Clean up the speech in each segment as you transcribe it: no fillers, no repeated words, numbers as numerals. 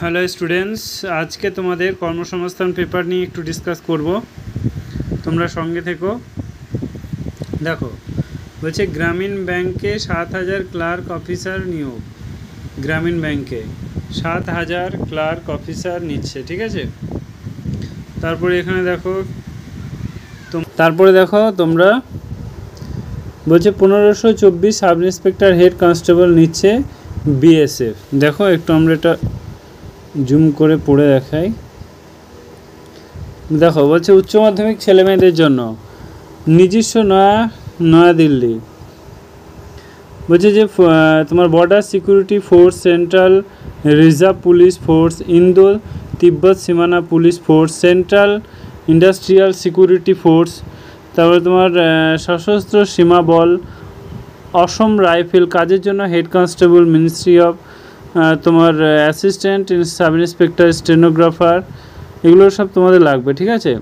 Hello students, আজকে তোমাদের কর্মসংস্থান পেপার নিয়ে একটু ডিসকাস করব। তোমরা সঙ্গে থেকো। দেখো, বলছে গ্রামীণ ব্যাংকে 7,000 ক্লার্ক অফিসার নিয়োগ। গ্রামীণ ব্যাংকে 7,000 ক্লার্ক অফিসার নিচ্ছে, ঠিক আছে। তারপরে এখানে দেখো তোমরা বলছে 1524 সাব ইন্সপেক্টর হেড কনস্টেবল নিচ্ছে বিএসএফ। দেখো একটু আমরা এটা জুম করে পড়ে দেখাই। দেখো বলছে উচ্চ মাধ্যমিক ছেলে মেয়েদের জন্য নিজস্ব নয়াদিল্লি। বলছে যে তোমার border security force, central reserve police force, Indo তিব্বত সীমানা police force, central industrial security force, তারপরে তোমার সশস্ত্র সীমা বল, অসম রাইফেল কাজের জন্য হেড কনস্টেবল, মিনিস্ট্রি অফ তোমার অ্যাসিস্ট্যান্ট সাব ইন্সপেক্টর, স্টেনোগ্রাফার, এগুলো সব তোমাদের লাগবে, ঠিক আছে।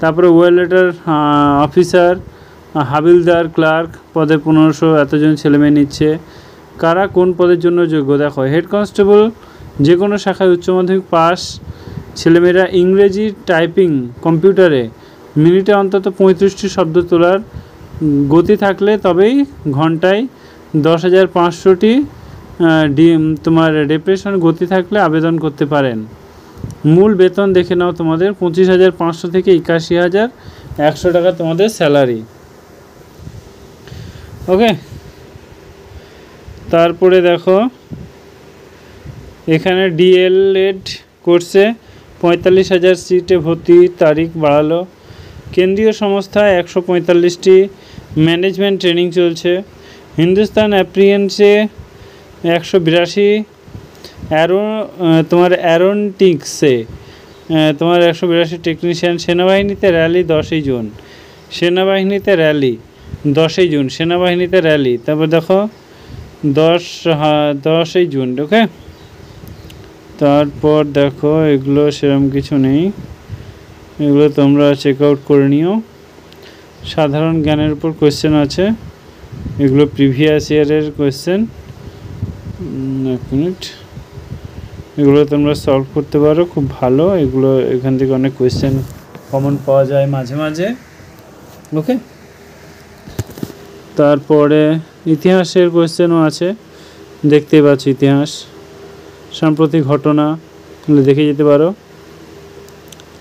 তারপরে ওয়েলেটার অফিসার, হাবিলদার, ক্লার্ক পদে 1500 এতজন ছেলেমেয়ে নিচ্ছে। কারা কোন পদের জন্য যোগ্য? দেখো, হেড কনস্টেবল যে কোনো শাখায় উচ্চ মাধ্যমিক পাস ছেলেমেয়েরা ইংরেজি টাইপিং কম্পিউটারে মিনিটে অন্তত 35টি শব্দ তোলার গতি থাকলে তবেই ঘন্টায় 10,500টি তোমার ডেপ্রেশন গতি থাকলে আবেদন করতে পারেন। মূল বেতন দেখে নাও, তোমাদের 25,500 থেকে 81,100 টাকা তোমাদের স্যালারি। ওকে, তারপরে দেখো এখানে ডিএলএড কোর্সে 45,000 সিটে ভর্তি তারিখ বাড়ালো। কেন্দ্রীয় সংস্থায় 145টি ম্যানেজমেন্ট ট্রেনিং চলছে। হিন্দুস্তান অ্যাপ্রিয়েন্সে 182, তোমার অ্যারোনটিক্সে তোমার 182 টেকনিশিয়ান। সেনাবাহিনীতে র্যালি 10ই জুন, সেনাবাহিনীতে র্যালি। তারপর দেখো 10ই জুন। ওকে, তারপর দেখো এগুলো সেরকম কিছু নেই, এগুলো তোমরা চেক আউট করে নিও। সাধারণ জ্ঞানের উপর কোয়েশ্চেন আছে, এগুলো প্রিভিয়াস ইয়ারের কোয়েশ্চেন। এক মিনিট, এগুলো তোমরা সলভ করতে পারো, খুব ভালো। এগুলো এখান থেকে অনেক কোয়েশ্চেন কমন পাওয়া যায় মাঝে মাঝে। ওকে, তারপরে ইতিহাসের কোয়েশ্চেনও আছে, দেখতেই পাচ্ছ ইতিহাস, সাম্প্রতিক ঘটনা দেখে যেতে পারো।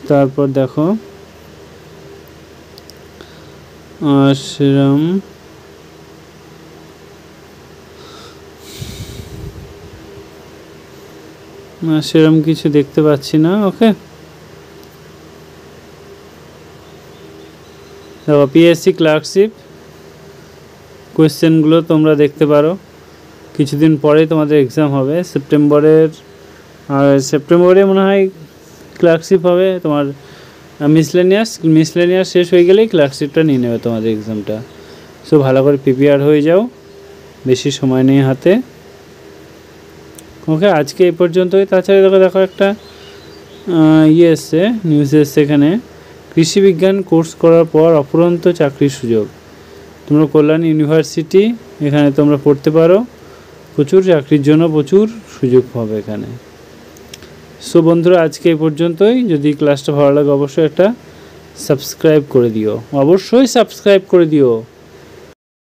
তারপর দেখো সেরম কিছু দেখতে পাচ্ছি না। ওকে, দেখো পিএসসি ক্লার্কশিপ কোয়েশ্চেনগুলো তোমরা দেখতে পারো। কিছুদিন পরে তোমাদের এক্সাম হবে, সেপ্টেম্বরে মনে হয় ক্লার্কশিপ হবে। তোমার মিসলেনিয়াস শেষ হয়ে গেলেই ক্লার্কশিপটা নিয়ে নেবে তোমাদের এক্সামটা। সো ভালো করে প্রিপেয়ার হয়ে যাও, বেশি সময় নেই হাতে। ওকে, আজকে এই পর্যন্তই। তাছাড়া দেখো একটা নিউজ এসছে এখানে, কৃষি বিজ্ঞান কোর্স করার পর অফুরন্ত চাকরির সুযোগ। তোমরা কল্যাণ ইউনিভার্সিটি, এখানে তোমরা পড়তে পারো, প্রচুর চাকরির জন্য প্রচুর সুযোগ পাবে এখানে। সো বন্ধুরা, আজকে এই পর্যন্তই। যদি ক্লাসটা ভালো লাগে অবশ্যই একটা সাবস্ক্রাইব করে দিও,